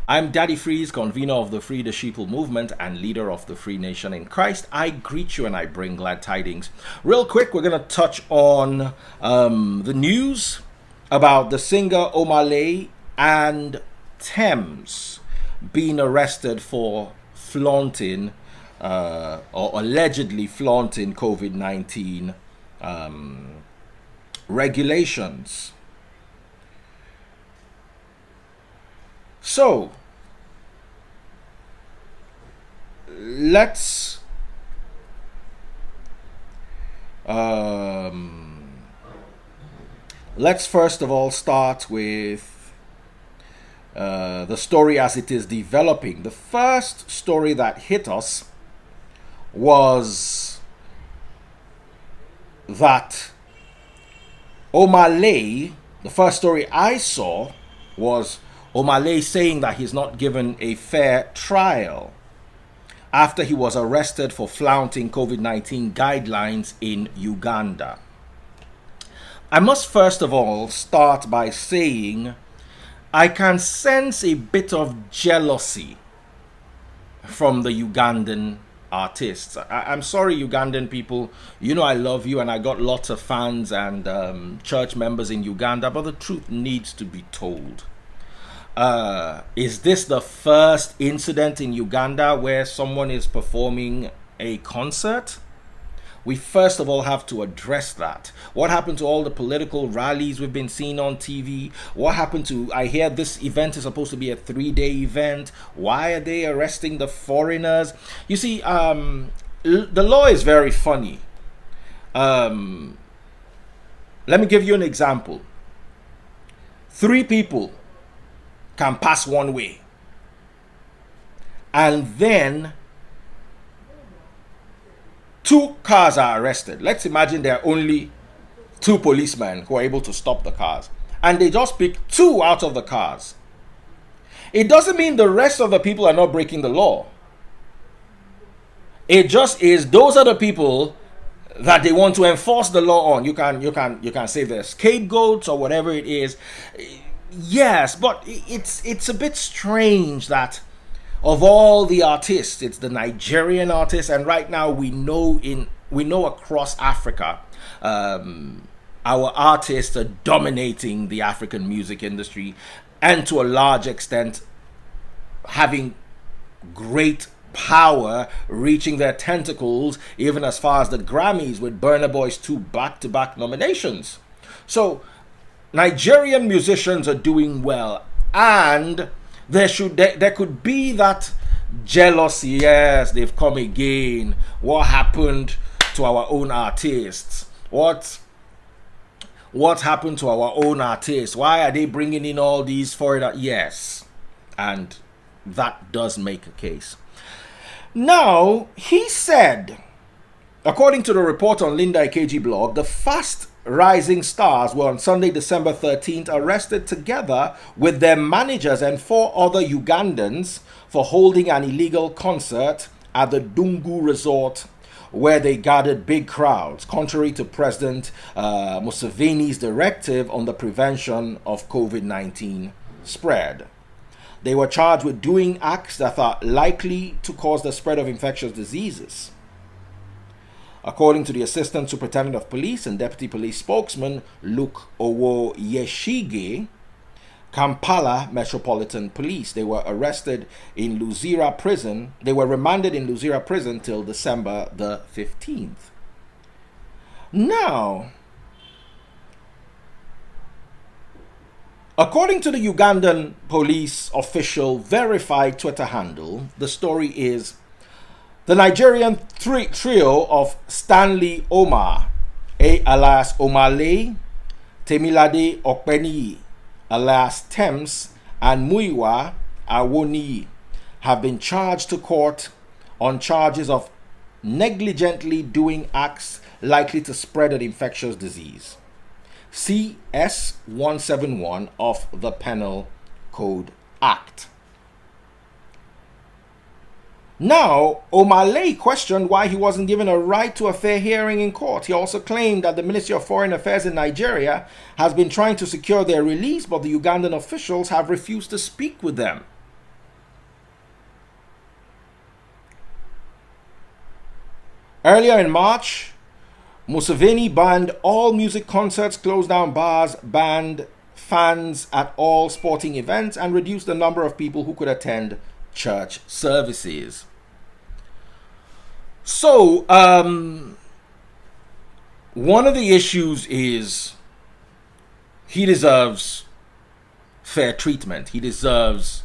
I'm Daddy Freeze, convener of the Free the Sheeple movement and leader of the Free Nation in Christ. I greet you and I bring glad tidings. Real quick, we're going to touch on the news about the singer Omah and Tems being arrested for flaunting or allegedly flaunting COVID-19 regulations. So, let's first of all start with the story as it is developing. The first story that hit us was that Omah, the first story I saw was Omah saying that he's not given a fair trial after he was arrested for flaunting COVID-19 guidelines in Uganda. I must first of all start by saying I can sense a bit of jealousy from the Ugandan artists. I'm sorry, Ugandan people. You know I love you and I got lots of fans and church members in Uganda, but the truth needs to be told. Is this the first incident in Uganda where someone is performing a concert? We first of all have to address that. What happened to all the political rallies we've been seeing on TV? What happened to, I hear this event is supposed to be a 3-day event. Why are they arresting the foreigners? You see, the law is very funny. Let me give you an example. 3 people can pass one way, and then 2 cars are arrested. Let's imagine there are only 2 policemen who are able to stop the cars, and they just pick 2 out of the cars. It doesn't mean the rest of the people are not breaking the law. It just is those are the people that they want to enforce the law on. You can say they're scapegoats or whatever it is. Yes, but it's a bit strange that of all the artists, it's the Nigerian artists, and right now we know across Africa, our artists are dominating the African music industry, and to a large extent having great power, reaching their tentacles even as far as the Grammys with Burna Boy's 2 back-to-back nominations. So Nigerian musicians are doing well, and there could be that jealousy. Yes, they've come again. What happened to our own artists? What happened to our own artists? Why are they bringing in all these foreigners? Yes, and that does make a case. Now, he said, according to the report on Linda Ikeji blog, the fast rising stars were on Sunday, December 13th, arrested together with their managers and 4 other Ugandans for holding an illegal concert at the Dungu resort, where they gathered big crowds, contrary to President Museveni's directive on the prevention of COVID-19 spread. They were charged with doing acts that are likely to cause the spread of infectious diseases. According to the Assistant Superintendent of Police and Deputy Police Spokesman Luke Owoyeshige, Kampala Metropolitan Police, they were arrested in Luzira Prison. They were remanded in Luzira Prison till December the 15th. Now, according to the Ugandan police official verified Twitter handle, the story is the Nigerian trio of Stanley Omah, alias Omah, Temilade Okpeni, alias Tems, and Muiwa Awoni have been charged to court on charges of negligently doing acts likely to spread an infectious disease. CS 171 of the Penal Code Act. Now, Omah questioned why he wasn't given a right to a fair hearing in court. He also claimed that the Ministry of Foreign Affairs in Nigeria has been trying to secure their release, but the Ugandan officials have refused to speak with them. Earlier in March, Museveni banned all music concerts, closed down bars, banned fans at all sporting events, and reduced the number of people who could attend church services. So, one of the issues is he deserves fair treatment. He deserves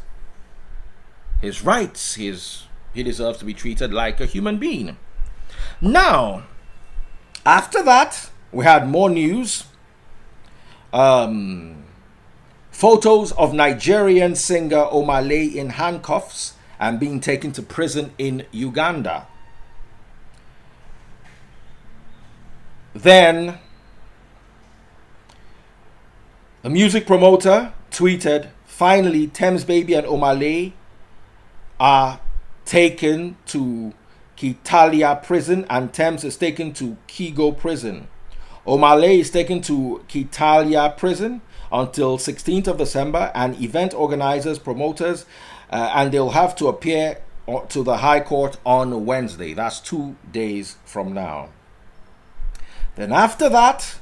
his rights. He deserves to be treated like a human being. Now, after that, we had more news. Photos of Nigerian singer Omah in handcuffs and being taken to prison in Uganda. Then, the music promoter tweeted, finally, Tems Baby and Omah are taken to Kitalia prison and Tems is taken to Kigo prison. Omah is taken to Kitalia prison until 16th of December, and event organizers, promoters, and they'll have to appear to the High Court on Wednesday. That's 2 days from now. Then after that,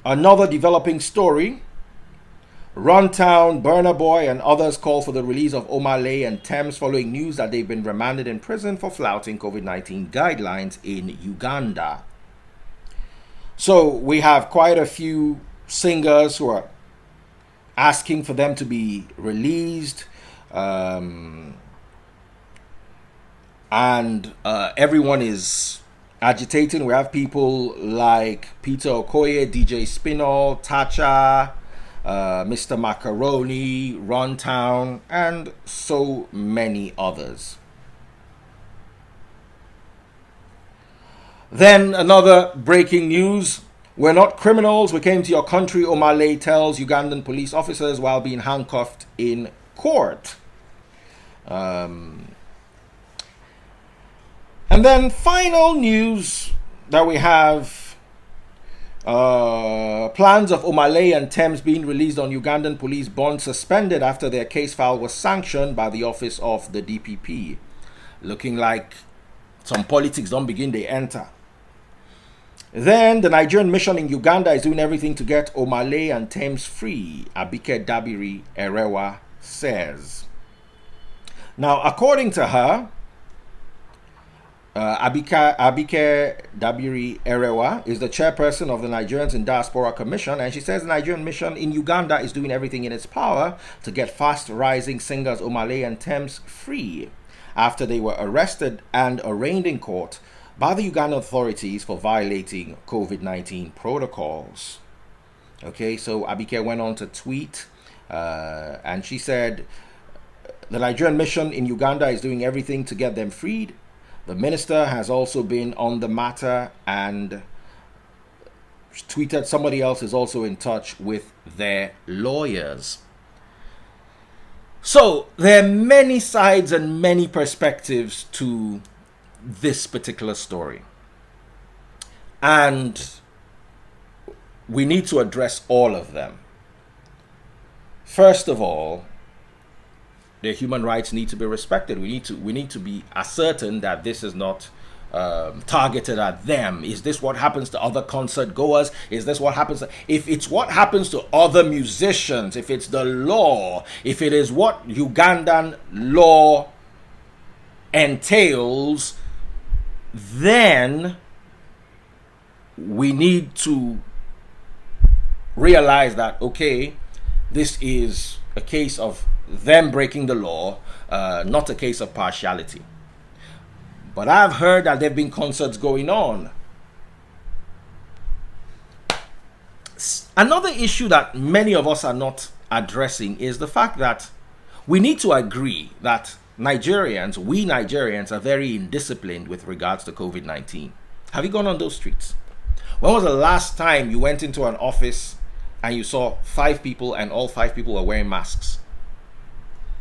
another developing story. Runtown, Burna Boy, and others call for the release of Omah and Tems following news that they've been remanded in prison for flouting COVID-19 guidelines in Uganda. So we have quite a few singers who are asking for them to be released. And everyone is agitating. We have people like Peter Okoye, DJ Spinall, Tacha, Mr. Macaroni, Runtown, and so many others. Then another breaking news. We're not criminals. We came to your country, Omah tells Ugandan police officers while being handcuffed in court. And then final news that we have. Plans of Omah and Tems being released on Ugandan police bond suspended after their case file was sanctioned by the office of the DPP. Looking like some politics don't begin, they enter. Then the Nigerian mission in Uganda is doing everything to get Omah and Tems free, Abike Dabiri Erewa says. Now, according to her, Abike Dabiri Erewa is the chairperson of the Nigerians in Diaspora Commission, and she says the Nigerian mission in Uganda is doing everything in its power to get fast-rising singers Omah and Tems free after they were arrested and arraigned in court by the Ugandan authorities for violating COVID-19 protocols. Okay, so Abike went on to tweet, and she said the Nigerian mission in Uganda is doing everything to get them freed. The minister has also been on the matter and tweeted somebody else is also in touch with their lawyers. So there are many sides and many perspectives to this particular story. And we need to address all of them. First of all, their human rights need to be respected. We need to be certain that this is not targeted at them. Is this what happens to other concert goers? Is this what happens if it's what happens to other musicians? If it's the law, if it is what Ugandan law entails, then we need to realize that, okay, this is a case of them breaking the law, not a case of partiality. But I've heard that there have been concerts going on. Another issue that many of us are not addressing is the fact that we need to agree that we Nigerians are very indisciplined with regards to COVID-19. Have you gone on those streets? When was the last time you went into an office and you saw 5 people and all 5 people were wearing masks?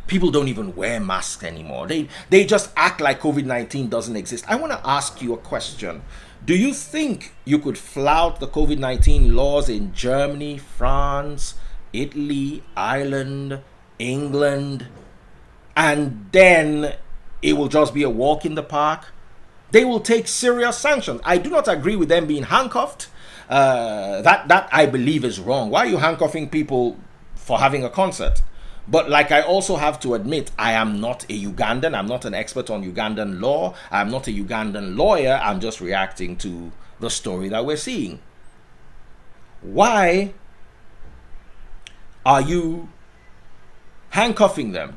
People don't even wear masks anymore. They just act like COVID-19 doesn't exist. I want to ask you a question. Do you think you could flout the COVID-19 laws in Germany, France, Italy, Ireland, England, and then it will just be a walk in the park? They will take serious sanctions. I do not agree with them being handcuffed. That I believe is wrong. Why are you handcuffing people for having a concert? But like, I also have to admit, I am not a Ugandan. I'm not an expert on Ugandan law. I'm not a Ugandan lawyer. I'm just reacting to the story that we're seeing. Why are you handcuffing them?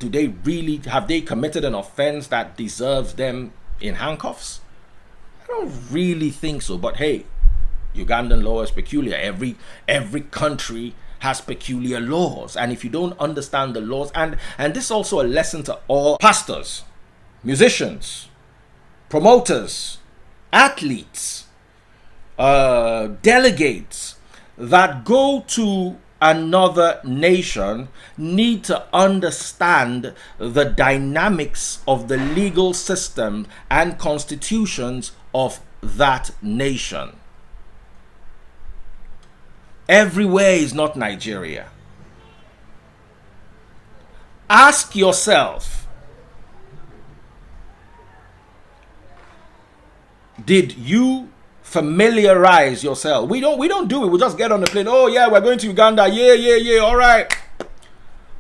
Have they committed an offense that deserves them in handcuffs? I don't really think so. But hey, Ugandan law is peculiar. Every country has peculiar laws, and if you don't understand the laws, and this is also a lesson to all pastors, musicians, promoters, athletes, delegates that go to another nation, need to understand the dynamics of the legal system and constitutions of that nation. Everywhere is not Nigeria. Ask yourself, did you familiarize yourself? We don't do it. We just get on the plane. Oh yeah, we're going to Uganda. Yeah. All right.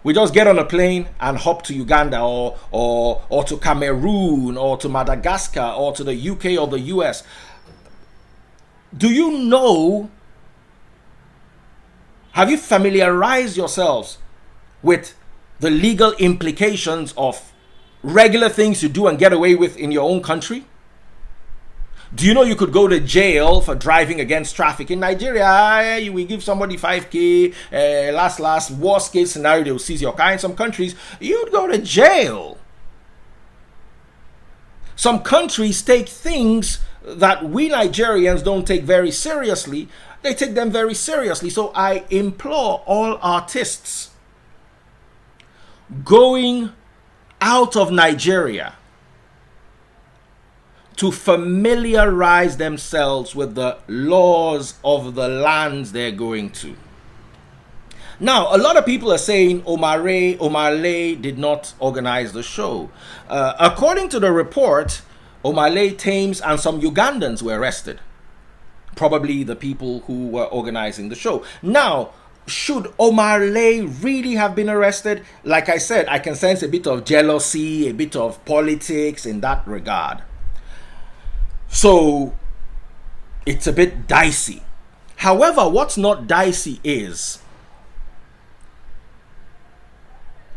We just get on a plane and hop to Uganda or to Cameroon or to Madagascar or to the UK or the US. Do you know? Have you familiarized yourselves with the legal implications of regular things you do and get away with in your own country? Do you know you could go to jail for driving against traffic? In Nigeria, we give somebody 5K, last, worst case scenario, they'll seize your car. In some countries, you'd go to jail. Some countries take things that we Nigerians don't take very seriously. They take them very seriously. So I implore all artists going out of Nigeria to familiarize themselves with the laws of the lands they're going to. Now, a lot of people are saying Omah did not organize the show. According to the report, Omah, Tems, and some Ugandans were arrested. Probably the people who were organizing the show. Now, should Omah really have been arrested? Like I said, I can sense a bit of jealousy, a bit of politics in that regard. So, it's a bit dicey. However, what's not dicey is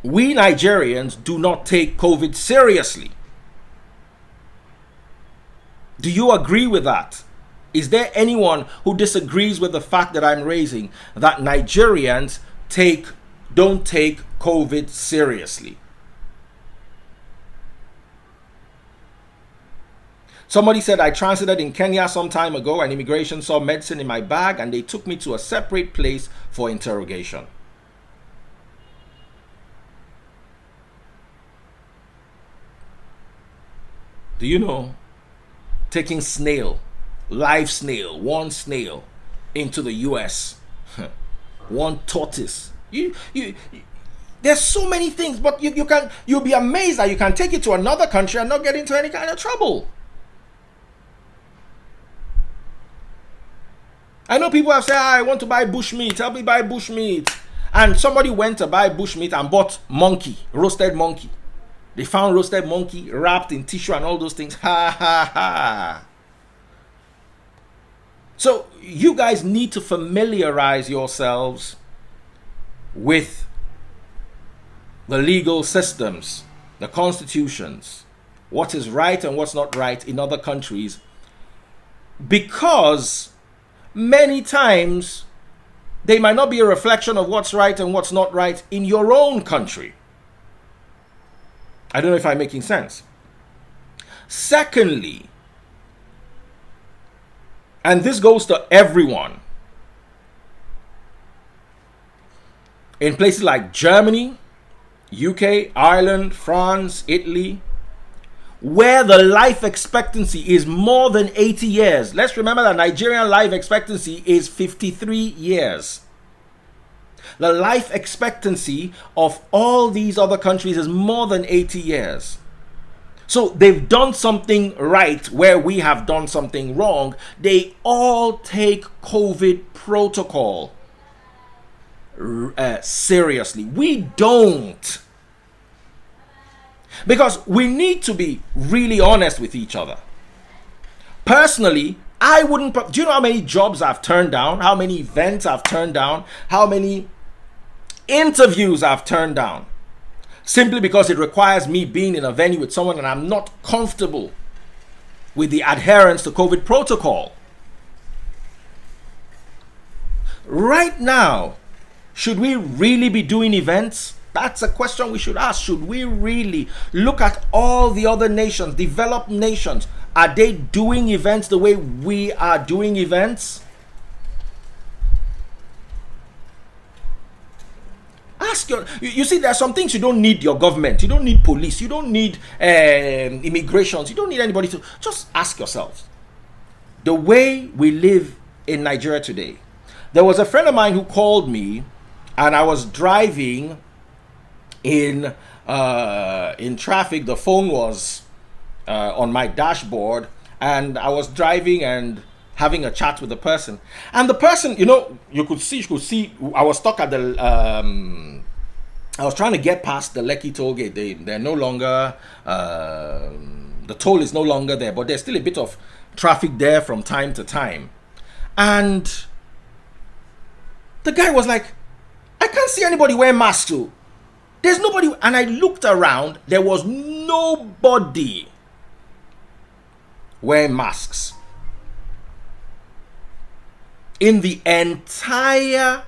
we Nigerians do not take COVID seriously. Do you agree with that? Is there anyone who disagrees with the fact that I'm raising, that Nigerians don't take COVID seriously? Somebody said, I transited in Kenya some time ago and immigration saw medicine in my bag and they took me to a separate place for interrogation. Do you know, taking live snail, one snail into the US, one tortoise. There's so many things, but you'll be amazed that you can take it to another country and not get into any kind of trouble. I know people have said, I want to buy bushmeat, help me buy bushmeat. And somebody went to buy bushmeat and bought roasted monkey. They found roasted monkey wrapped in tissue and all those things. Ha ha ha. So you guys need to familiarize yourselves with the legal systems, the constitutions, what is right and what's not right in other countries, because many times they might not be a reflection of what's right and what's not right in your own country. I don't know if I'm making sense. Secondly, and this goes to everyone, in places like Germany, UK, Ireland, France, Italy, where the life expectancy is more than 80 years. Let's remember that Nigerian life expectancy is 53 years. The life expectancy of all these other countries is more than 80 years. So they've done something right where we have done something wrong. They all take COVID protocol seriously. We don't. Because we need to be really honest with each other. Personally, I wouldn't. Do you know how many jobs I've turned down? How many events I've turned down? How many interviews I've turned down? Simply because it requires me being in a venue with someone and I'm not comfortable with the adherence to COVID protocol. Right now, should we really be doing events? That's a question we should ask. Should we really look at all the other nations, developed nations? Are they doing events the way we are doing events? You see, there are some things you don't need your government, you don't need police, you don't need immigrations, you don't need anybody to. Just ask yourselves. The way we live in Nigeria today. There was a friend of mine who called me, and I was driving in traffic. The phone was on my dashboard, and I was driving and having a chat with the person. And the person, you could see, I was stuck at the, I was trying to get past the Lekki toll gate. They're no longer, the toll is no longer there, but there's still a bit of traffic there from time to time. And the guy was like, I can't see anybody wearing masks too. There's nobody. And I looked around, there was nobody wearing masks in the entire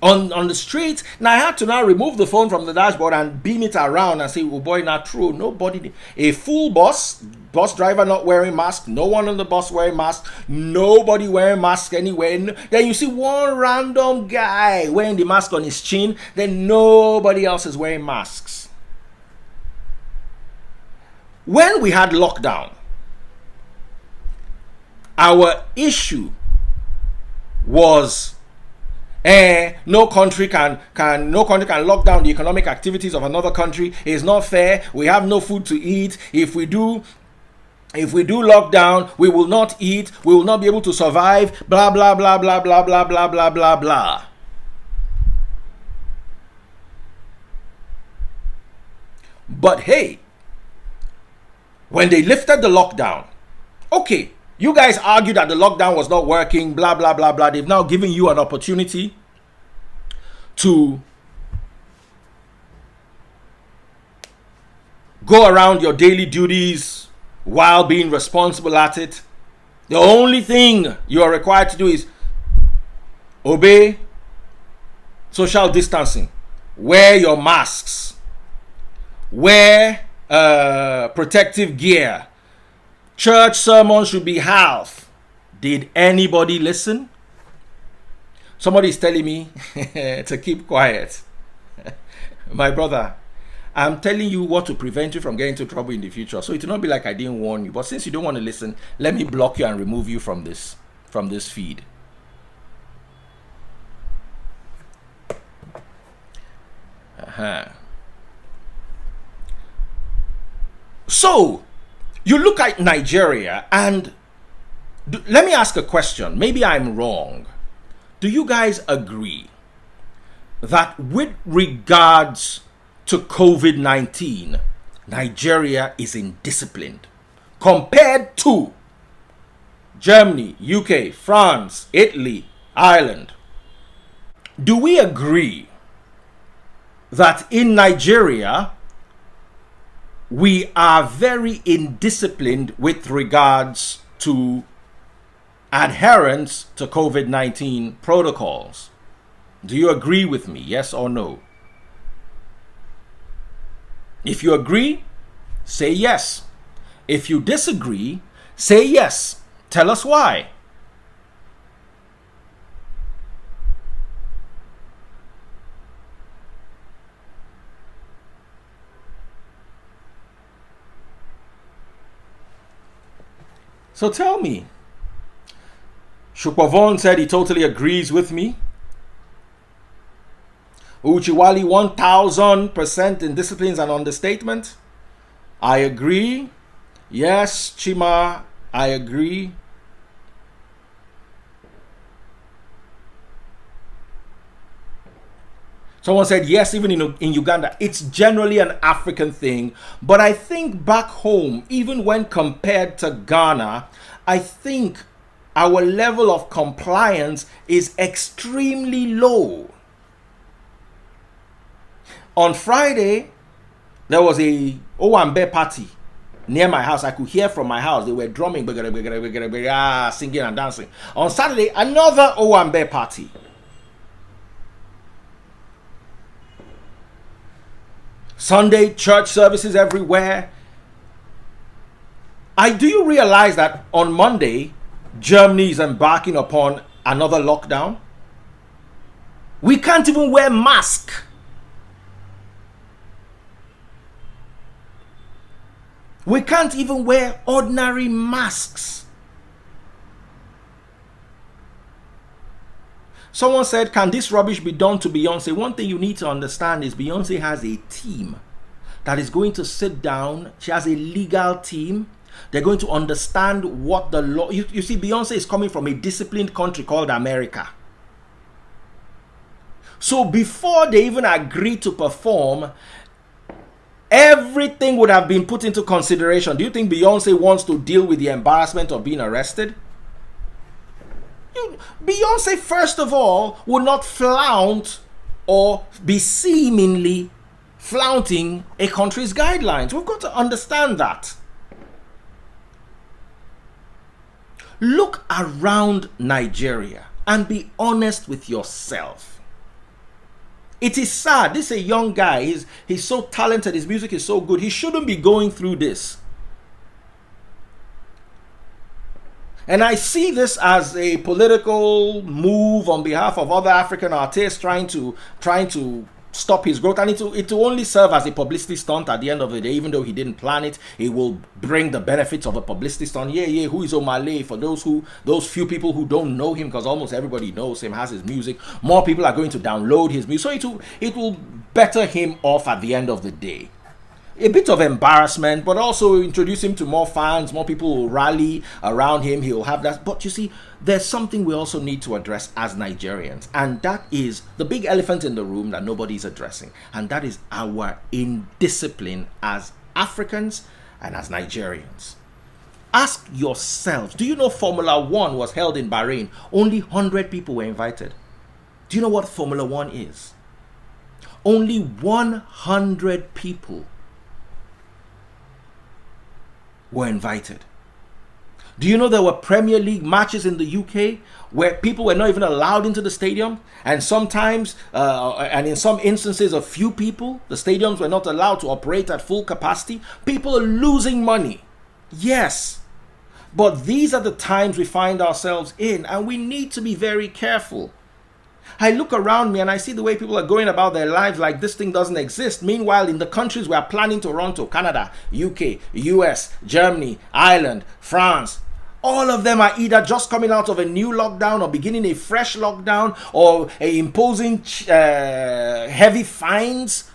on the streets. Now I had to now remove the phone from the dashboard and beam it around and say, oh boy, not true. Nobody, a full bus driver not wearing mask, no one on the bus wearing mask, nobody wearing mask anywhere. Then you see one random guy wearing the mask on his chin, then nobody else is wearing masks. When we had lockdown, our issue was no country can lock down the economic activities of another country. It's not fair. We have no food to eat. If we do lockdown, we will not eat. We will not be able to survive. Blah blah blah blah blah blah blah blah blah blah. But hey, when they lifted the lockdown, okay, you guys argued that the lockdown was not working, blah, blah, blah, blah. They've now given you an opportunity to go around your daily duties while being responsible at it. The only thing you are required to do is obey social distancing, wear your masks, wear protective gear. Church sermons should be half. Did anybody listen? Somebody's telling me to keep quiet. My brother, I'm telling you what to prevent you from getting into trouble in the future. So it will not be like I didn't warn you. But since you don't want to listen, let me block you and remove you from this feed. So you look at Nigeria, and let me ask a question. Maybe I'm wrong. Do you guys agree that with regards to COVID-19, Nigeria is indisciplined compared to Germany, UK, France, Italy, Ireland? Do we agree that in Nigeria, we are very indisciplined with regards to adherence to COVID-19 protocols? Do you agree with me? Yes or no? If you agree, say yes. If you disagree, say yes. Tell us why. So tell me. Shukpavon said he totally agrees with me. Uchiwali 1000% indiscipline is an understatement. I agree. Yes, Chima, I agree. Someone said, yes, even in Uganda, it's generally an African thing. But I think back home, even when compared to Ghana, I think our level of compliance is extremely low. On Friday, there was a Owambe party near my house. I could hear from my house. They were drumming, singing and dancing. On Saturday, another Owambe party. Sunday, church services everywhere. Do you realize that on Monday, Germany is embarking upon another lockdown? We can't even wear masks. We can't even wear ordinary masks. Someone said, can this rubbish be done to Beyonce? One thing you need to understand is Beyonce has a team that is going to sit down. She has a legal team. They're going to understand what the law... You see, Beyonce is coming from a disciplined country called America. So before they even agree to perform, everything would have been put into consideration. Do you think Beyonce wants to deal with the embarrassment of being arrested? Beyonce, first of all, would not flaunt or be seemingly flaunting a country's guidelines. We've got to understand that. Look around Nigeria and be honest with yourself. It is sad. This is a young guy. He's so talented. His music is so good. He shouldn't be going through this. And I see this as a political move on behalf of other African artists trying to stop his growth, and it will only serve as a publicity stunt at the end of the day. Even though he didn't plan it, it will bring the benefits of a publicity stunt. Yeah, who is Omah? For those few people who don't know him, because almost everybody knows him, has his music, more people are going to download his music, so it will better him off at the end of the day. A bit of embarrassment, but also introduce him to more fans. More people will rally around him. He'll have that. But you see, there's something we also need to address as Nigerians, and that is the big elephant in the room that nobody's addressing, and that is our indiscipline as Africans and as Nigerians. Ask yourselves, do you know Formula One was held in Bahrain? Only 100 people were invited. Do you know what Formula One is? Only 100 people were invited. Do you know there were Premier League matches in the UK where people were not even allowed into the stadium, and sometimes and in some instances a few people, the stadiums were not allowed to operate at full capacity? People are losing money. Yes, but these are the times we find ourselves in, and we need to be very careful. I look around me and I see the way people are going about their lives like this thing doesn't exist. Meanwhile, in the countries we are planning to run to, Canada, UK, US, Germany, Ireland, France, all of them are either just coming out of a new lockdown or beginning a fresh lockdown or imposing heavy fines.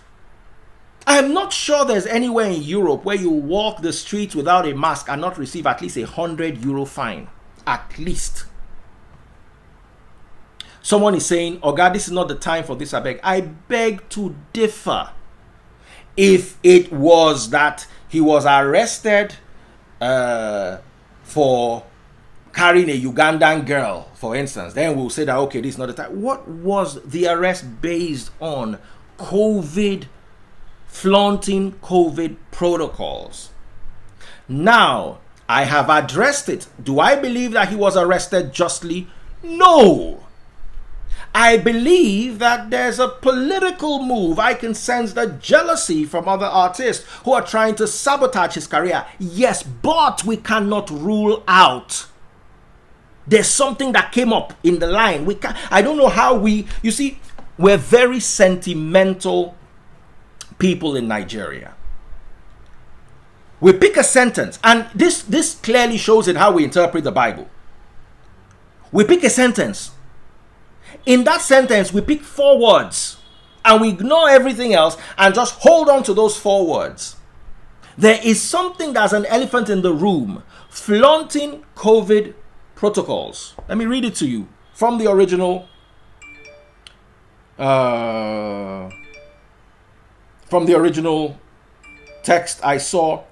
I am not sure there's anywhere in Europe where you walk the streets without a mask and not receive at least €100 fine. At least. Someone is saying, oh God, this is not the time for this, I beg. I beg to differ. If it was that he was arrested for carrying a Ugandan girl, for instance, then we'll say that, okay, this is not the time. What was the arrest based on? Flaunting COVID protocols. Now, I have addressed it. Do I believe that he was arrested justly? No. I believe that there's a political move. I can sense the jealousy from other artists who are trying to sabotage his career. Yes, but we cannot rule out. There's something that came up in the line. I don't know how you see, we're very sentimental people in Nigeria. We pick a sentence, and this clearly shows in how we interpret the Bible. We pick a sentence. In that sentence, we pick 4 words and we ignore everything else and just hold on to those 4 words. There is something that's an elephant in the room, flaunting COVID protocols. Let me read it to you from the original text I saw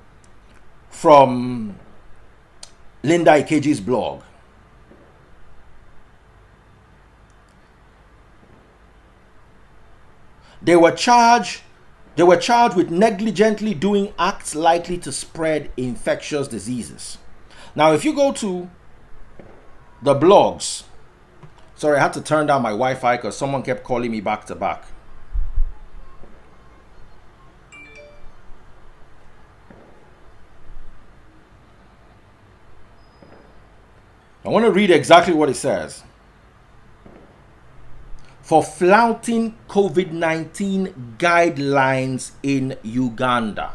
from Linda Ikeji's blog. They were charged with negligently doing acts likely to spread infectious diseases. Now, if you go to the blogs, sorry, I had to turn down my Wi-Fi because someone kept calling me back to back. I want to read exactly what it says. For flouting COVID-19 guidelines in Uganda.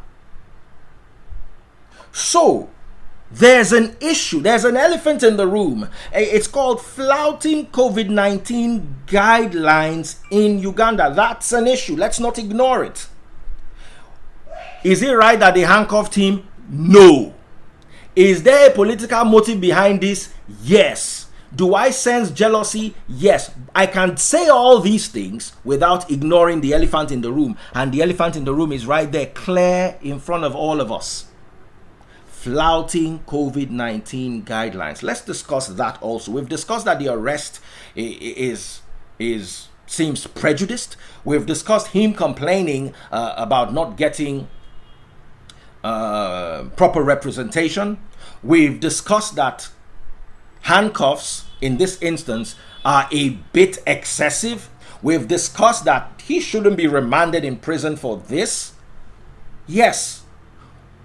So, there's an issue, there's an elephant in the room. It's called flouting COVID-19 guidelines in Uganda. That's an issue. Let's not ignore it. Is it right that they handcuffed him? No. Is there a political motive behind this? Yes. Do I sense jealousy? Yes. I can say all these things without ignoring the elephant in the room. And the elephant in the room is right there, clear in front of all of us. Flouting COVID-19 guidelines. Let's discuss that also. We've discussed that the arrest seems prejudiced. We've discussed him complaining about not getting proper representation. We've discussed that handcuffs in this instance are a bit excessive. We've discussed that he shouldn't be remanded in prison for this. Yes,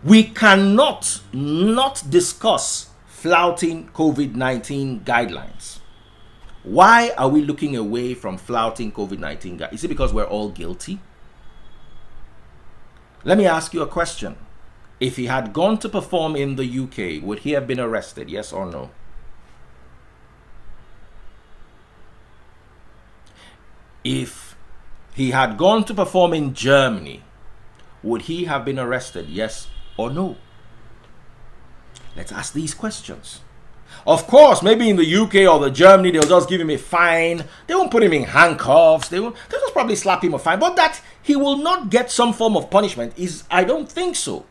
we cannot not discuss flouting COVID-19 guidelines. Why are we looking away from flouting COVID-19 guidelines? Is it because we're all guilty? Let me ask you a question. If he had gone to perform in the UK, would he have been arrested? Yes or no? If he had gone to perform in Germany, would he have been arrested? Yes or no? Let's ask these questions. Of course, maybe in the UK or the Germany, they'll just give him a fine. They won't put him in handcuffs. They'll just probably slap him a fine. But that he will not get some form of punishment I don't think so.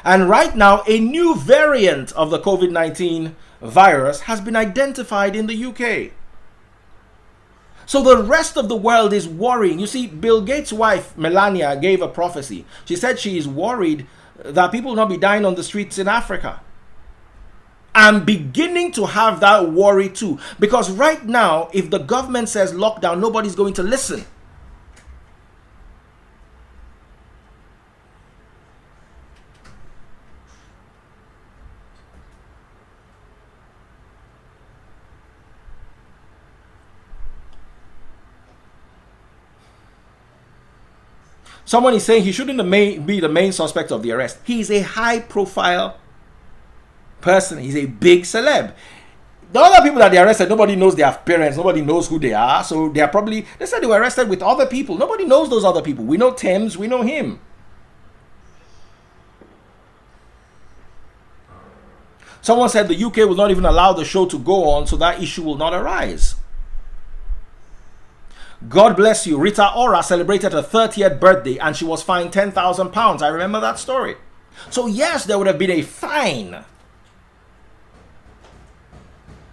And right now, a new variant of the COVID-19 virus has been identified in the UK. So the rest of the world is worrying. You see, Bill Gates' wife, Melania, gave a prophecy. She said she is worried that people will not be dying on the streets in Africa. I'm beginning to have that worry too. Because right now, if the government says lockdown, nobody's going to listen. Someone is saying he shouldn't be the main suspect of the arrest. He's a high-profile person. He's a big celeb. The other people that they arrested, nobody knows their parents. Nobody knows who they are. So they said they were arrested with other people. Nobody knows those other people. We know Tems. We know him. Someone said the UK will not even allow the show to go on, so that issue will not arise. God bless you. Rita Ora celebrated her 30th birthday and she was fined £10,000. I remember that story. So yes, there would have been a fine.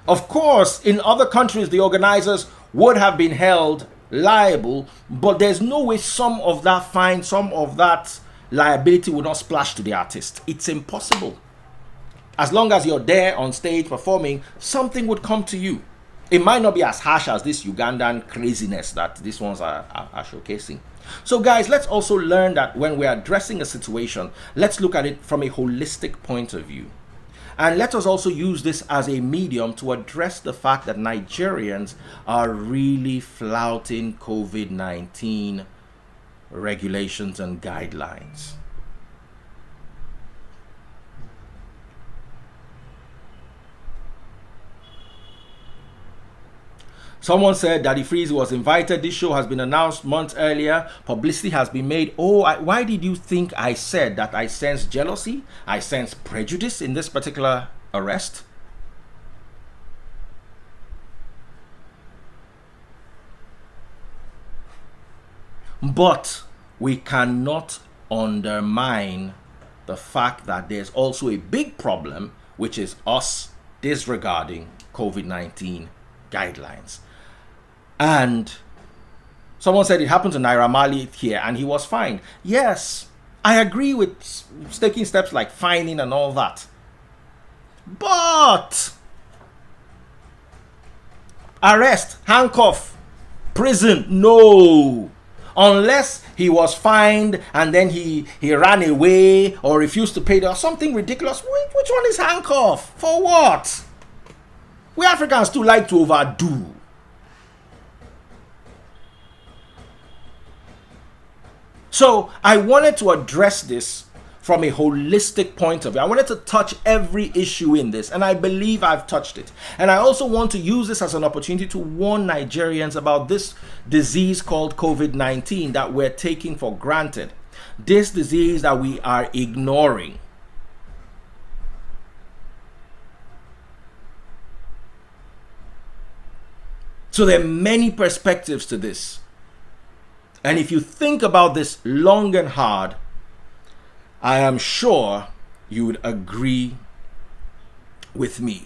Of course, in other countries, the organizers would have been held liable, but there's no way some of that fine, some of that liability would not splash to the artist. It's impossible. As long as you're there on stage performing, something would come to you. It might not be as harsh as this Ugandan craziness that these ones are showcasing. So guys, let's also learn that when we're addressing a situation, let's look at it from a holistic point of view. And let us also use this as a medium to address the fact that Nigerians are really flouting COVID-19 regulations and guidelines. Someone said Daddy Freeze was invited. This show has been announced months earlier. Publicity has been made. Oh, why did you think I said that I sense jealousy? I sense prejudice in this particular arrest? But we cannot undermine the fact that there's also a big problem, which is us disregarding COVID-19 guidelines. And someone said it happened to Naira Marley here and he was fined. Yes, I agree with taking steps like fining and all that. But arrest, handcuff, prison, no. Unless he was fined and then he ran away or refused to pay or something ridiculous. Which one is handcuff? For what? We Africans too like to overdo. So I wanted to address this from a holistic point of view. I wanted to touch every issue in this, and I believe I've touched it. And I also want to use this as an opportunity to warn Nigerians about this disease called COVID-19 that we're taking for granted. This disease that we are ignoring. So there are many perspectives to this. And if you think about this long and hard, I am sure you would agree with me.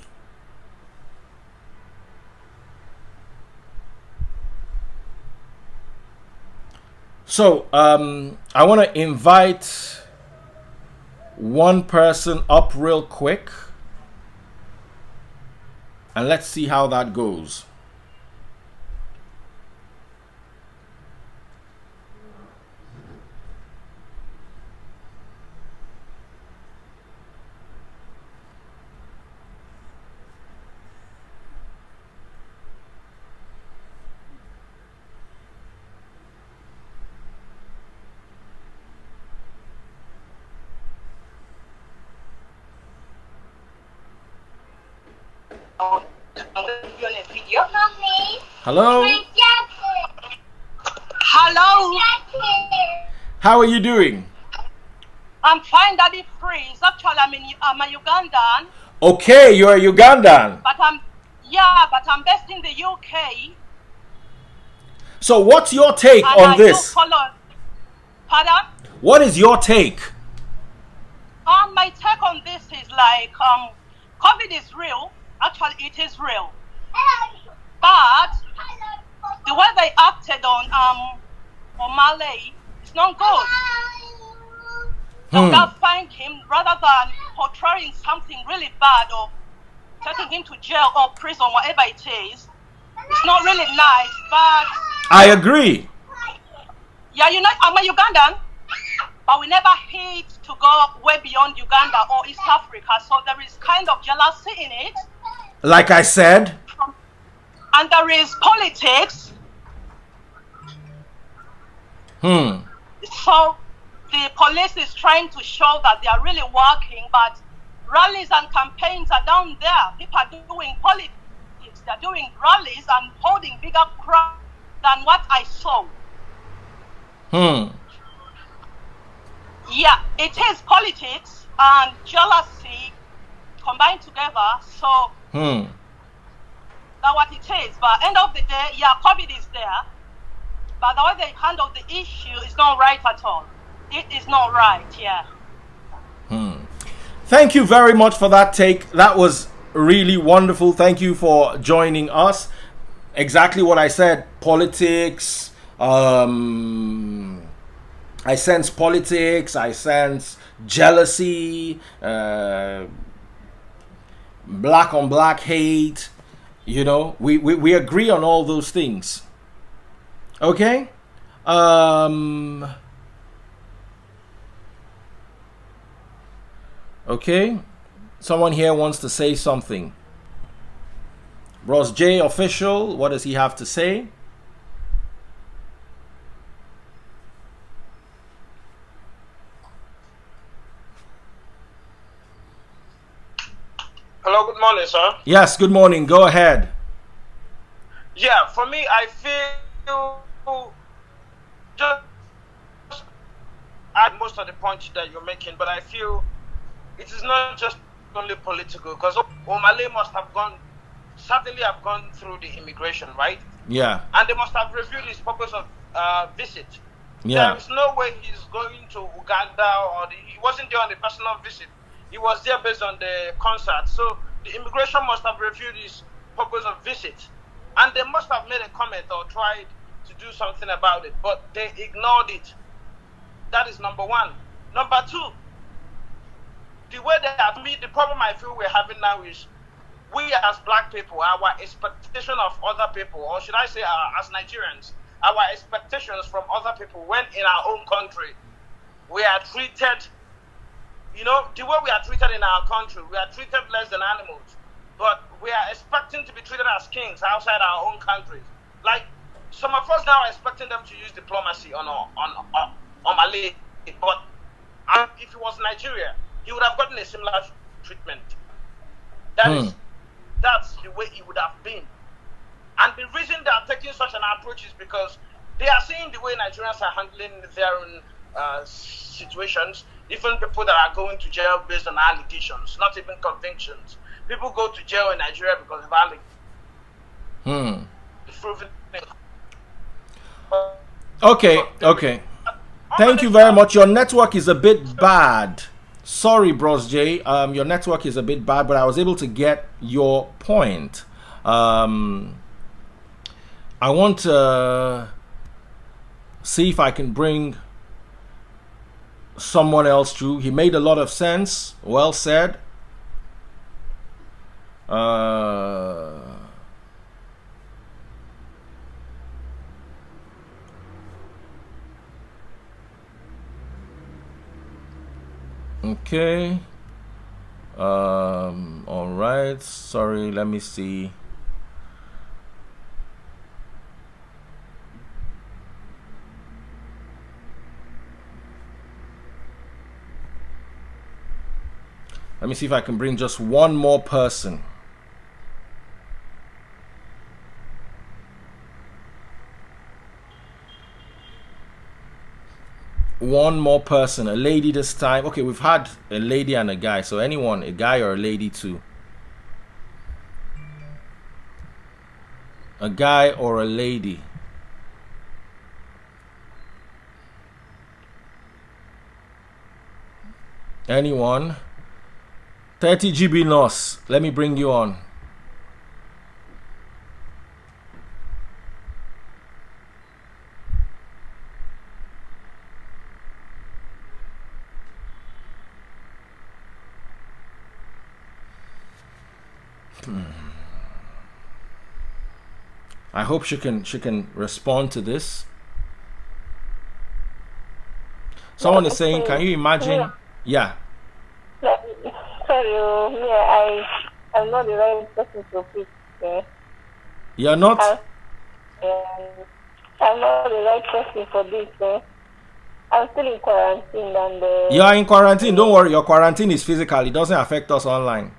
So I want to invite one person up real quick. And let's see how that goes. Hello? Hello? How are you doing? I'm fine, Daddy Freeze. Actually, I'm a Ugandan. Okay, you're a Ugandan. But I'm based in the UK. So what's your take on this? Pardon? What is your take? My take on this is like, COVID is real. Actually, it is real. But the way they acted on Omah is not good. They would have fined him rather than portraying something really bad or taking him to jail or prison, whatever it is. It's not really nice, but... I agree. Yeah, you know, I'm a Ugandan, but we never hit to go way beyond Uganda or East Africa, so there is kind of jealousy in it. Like I said. And there is politics. So the police is trying to show that they are really working, but rallies and campaigns are down there. People are doing politics. They're doing rallies and holding bigger crowds than what I saw. Yeah, it is politics and jealousy combined together. So that's what it is. But end of the day, yeah, COVID is there. But the way they handle the issue is not right at all. It is not right, yeah. Thank you very much for that take. That was really wonderful. Thank you for joining us. Exactly what I said. Politics. I sense politics. I sense jealousy. Black on black hate. You know, we agree on all those things. Okay? Okay? Someone here wants to say something. Ross J official, what does he have to say? Hello, good morning, sir. Yes, good morning. Go ahead. Yeah, for me, I feel just add most of the points that you're making, but I feel it is not just only political, because Omale must have certainly have gone through the immigration, right? Yeah. And they must have reviewed his purpose of visit. Yeah. There is no way he's going to Uganda, or he wasn't there on a personal visit. He was there based on the concert. So the immigration must have reviewed his purpose of visit. And they must have made a comment or tried to do something about it, but they ignored it. That is number one. Number two, the way they have me, the problem I feel we're having now is we as black people, our expectation of other people, or should I say as Nigerians, our expectations from other people when in our own country, we are treated, the way we are treated in our country, we are treated less than animals, but we are expecting to be treated as kings outside our own countries. Like, some of us now are expecting them to use diplomacy on Malay, but if it was Nigeria, he would have gotten a similar treatment. That's the way it would have been. And the reason they are taking such an approach is because they are seeing the way Nigerians are handling their own situations. Even people that are going to jail based on allegations, not even convictions. People go to jail in Nigeria because of allegations. Okay. Thank you very much. Your network is a bit bad. Sorry, Bros J. Your network is a bit bad, but I was able to get your point. I want to see if I can bring someone else through. He made a lot of sense. Well said. Okay. All right. Sorry. Let me see. Let me see if I can bring just one more person. One more person, a lady this time. Okay, we've had a lady and a guy, so anyone, a guy or a lady too. A guy or a lady. Anyone? 30 GB loss. Let me bring you on. I hope she can respond to this. Someone is saying, can you imagine? Yeah. Sorry, I'm not the right person to pick. You're not? I'm not the right person for this. I'm still in quarantine and... You are in quarantine. Don't worry, your quarantine is physical. It doesn't affect us online.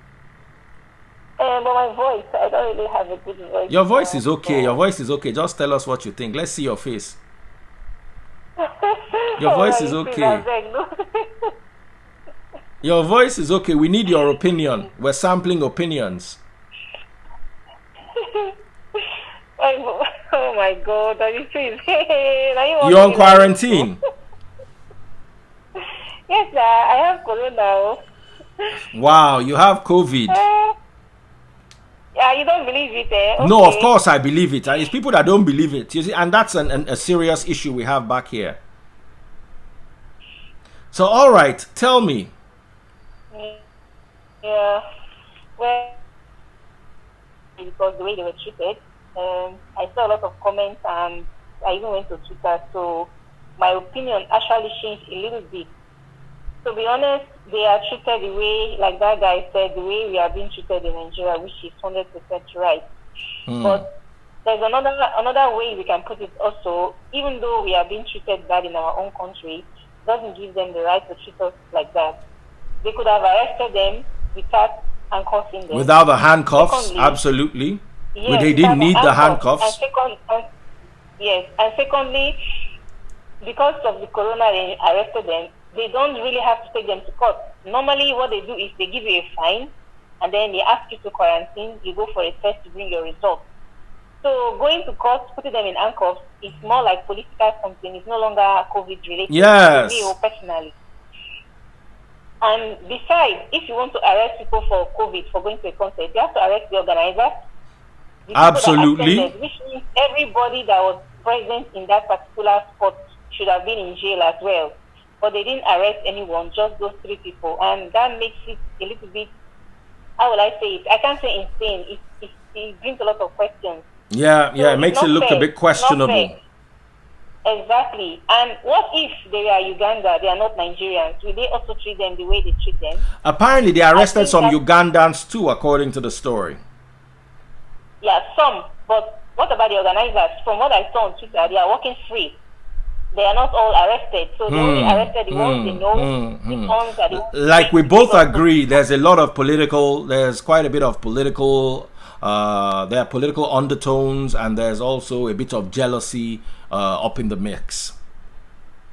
But my voice, I don't really have a good voice. Your voice is okay. Your voice is okay. Just tell us what you think. Let's see your face. Your voice is okay. Your voice is okay. We need your opinion. We're sampling opinions. Oh my God! Are you serious? You're on quarantine. Yes, sir. I have corona. Wow, you have COVID. Yeah, you don't believe it, eh? Okay. No, of course I believe it. It's people that don't believe it. You see, and that's a serious issue we have back here. So, all right, tell me. Yeah. Well, because the way they were treated, I saw a lot of comments and I even went to Twitter, so my opinion actually changed a little bit. To be honest, they are treated the way, like that guy said, the way we are being treated in Nigeria, which is 100% right. But there's another way we can put it also. Even though we are being treated bad in our own country, doesn't give them the right to treat us like that. They could have arrested them without handcuffing them. Without the handcuffs, absolutely. Well, Yes, they it has didn't need the handcuffs. handcuffs. Yes, and secondly, because of the corona, they arrested them. They don't really have to take them to court. Normally, what they do is they give you a fine, and then they ask you to quarantine. You go for a test to bring your results. So going to court, putting them in handcuffs, is more like political something. It's no longer COVID related. To me, Yes. personally. And besides, if you want to arrest people for COVID for going to a concert, you have to arrest the organizers, the people that Absolutely. attended, which means everybody that was present in that particular spot should have been in jail as well. But they didn't arrest anyone, just those three people. And that makes it a little bit, how will I say it? I can't say insane. It brings a lot of questions. Yeah, So yeah. It it's makes it not look a fair. bit It's not questionable. fair. Exactly. And what if they are Uganda, they are not Nigerians? Will they also treat them the way they treat them? Apparently, they I arrested think some that, Ugandans too, according to the story. yeah, some. But what about the organizers? From what I saw on Twitter, they are working free. They are not all arrested. So they only arrested the ones they know. These ones are the ones Like we going to both give us agree, there's a lot of political. There's quite a bit of political. There are political undertones, and there's also a bit of jealousy up in the mix.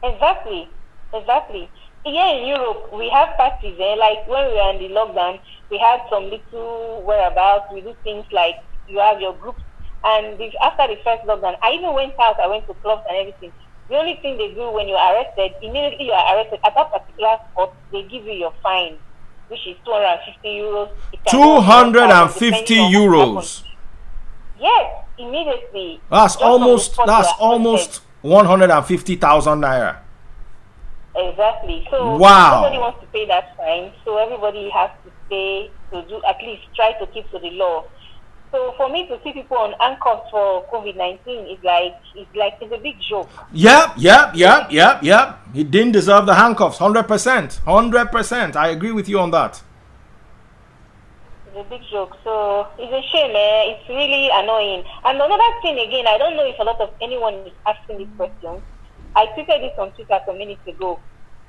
Exactly. Here in Europe, we have parties. Like when we were in the lockdown, we had some little whereabouts. We do things like you have your groups. And after the first lockdown, I even went out. I went to clubs and everything. The only thing they do when you're arrested, immediately you are arrested at that particular spot, they give you your fine, which is 250 euros. It can go up to 1,000 250 depending on what euros. happens. Yes, immediately. That's Just on the almost spot you that's are arrested. almost 150,000 naira. Exactly. So Wow. nobody wants to pay that fine. So everybody has to pay to do at least try to keep to the law. So for me to see people on handcuffs for COVID-19 is it's a big joke. Yep. He didn't deserve the handcuffs. 100%. 100%. I agree with you on that. It's a big joke. So it's a shame, eh? It's really annoying. And another thing again, I don't know if a lot of anyone is asking these questions. I tweeted this on Twitter some minutes ago.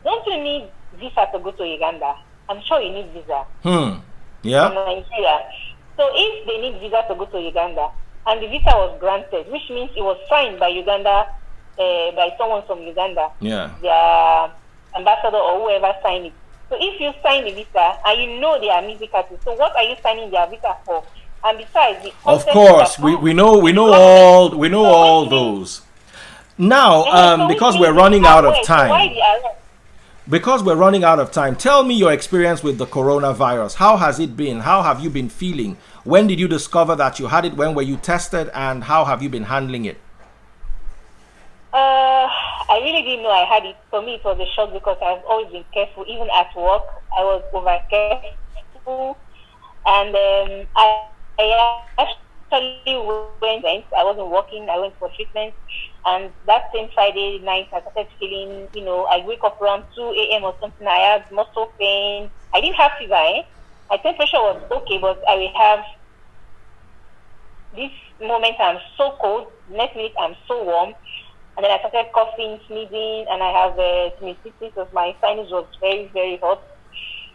Don't you need visa to go to Uganda? I'm sure you need visa. Yeah. In Nigeria. So if they need visa to go to Uganda, and the visa was granted, which means it was signed by Uganda, by someone from Uganda, Yeah. their ambassador or whoever signed it. So if you sign the visa and you know they are music artists, so what are you signing their visa for? And besides, the Of content course, is we approved. know all those. Now, So which because means we're running it's out of aware. So why time, the arrest? because we're running out of time, tell me your experience with the coronavirus. How has it been? How have you been feeling? When did you discover that you had it? When were you tested? And how have you been handling it? I really didn't know I had it. For me, it was a shock because I've always been careful. Even at work, I was over careful. And I actually went, I wasn't working, I went for treatment. And that same Friday night, I started feeling, I wake up around 2 a.m. or something. I had muscle pain. I didn't have fever, eh? My temperature was okay, but I will have this moment I'm so cold, next minute I'm so warm. And then I started coughing, sneezing, and I have sinusitis of my sinus was very, very hot.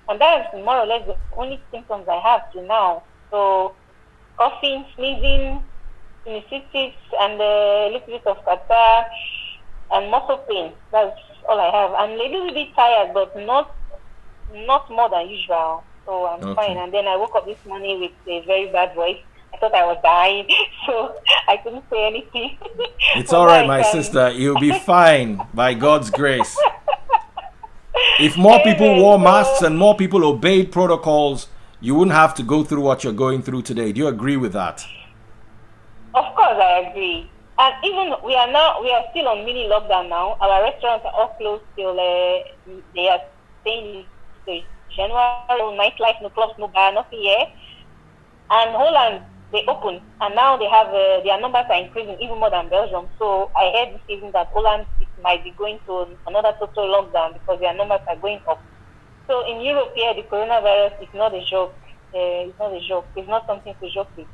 And that's more or less the only symptoms I have till now. So coughing, sneezing, sinusitis, and a little bit of catarrh and muscle pain. That's all I have. I'm a little bit tired, but not more than usual. So I'm fine. And then I woke up this morning with a very bad voice. I thought I was dying, so I couldn't say anything. It's all right, my sister. You'll be fine by God's grace. If more people wore masks and more people obeyed protocols, you wouldn't have to go through what you're going through today. Do you agree with that? Of course, I agree. And even we are still on mini lockdown now. Our restaurants are all closed till they are staying till January. No nightlife, no clubs, no bar, nothing here. And Holland, they opened, and now they have their numbers are increasing even more than Belgium. So I heard this evening that Holland might be going to another total lockdown because their numbers are going up. So in Europe, here, the coronavirus is not a joke. It's not a joke. It's not something to joke with.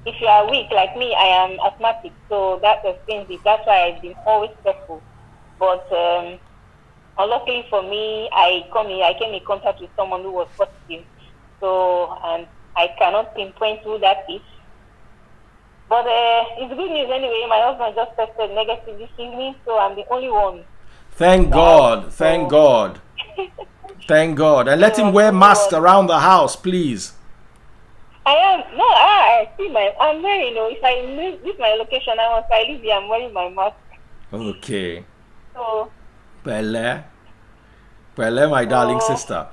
If you are weak like me, I am asthmatic, so that explains it. That's why I've been always careful. But unluckily for me, I came in contact with someone who was positive. So, and I cannot pinpoint who that is. But it's good news anyway. My husband just tested negative this evening, so I'm the only one. Thank God. Thank God. Thank God. And let him wear masks around the house, please. I am no. I see my. I'm wearing. If I leave my location, once I leave here, I'm wearing my mask. Okay. So. Pele. Pele, my darling sister.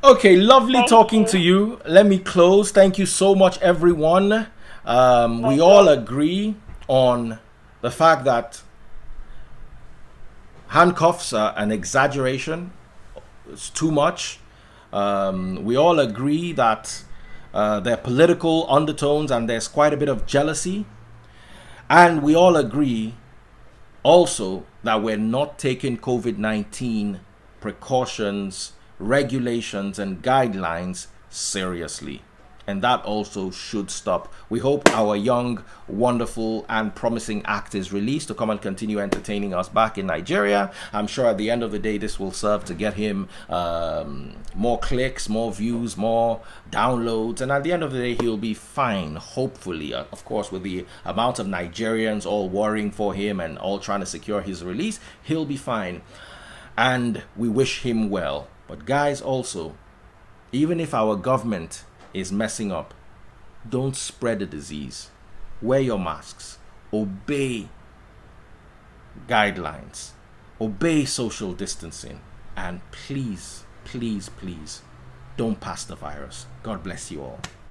Okay, lovely talking to you. Let me close. Thank you so much, everyone. We all agree on the fact that handcuffs are an exaggeration. It's too much. We all agree that there are political undertones and there's quite a bit of jealousy. And we all agree also that we're not taking COVID-19 precautions, regulations, and guidelines seriously. And that also should stop. We hope our young, wonderful, and promising act is released to come and continue entertaining us back in Nigeria. I'm sure at the end of the day, this will serve to get him more clicks, more views, more downloads. And at the end of the day, he'll be fine, hopefully. Of course, with the amount of Nigerians all worrying for him and all trying to secure his release, he'll be fine. And we wish him well. But guys, also, even if our government is messing up, don't spread the disease. Wear your masks. Obey guidelines. Obey social distancing. And please, please, please, don't pass the virus. God bless you all.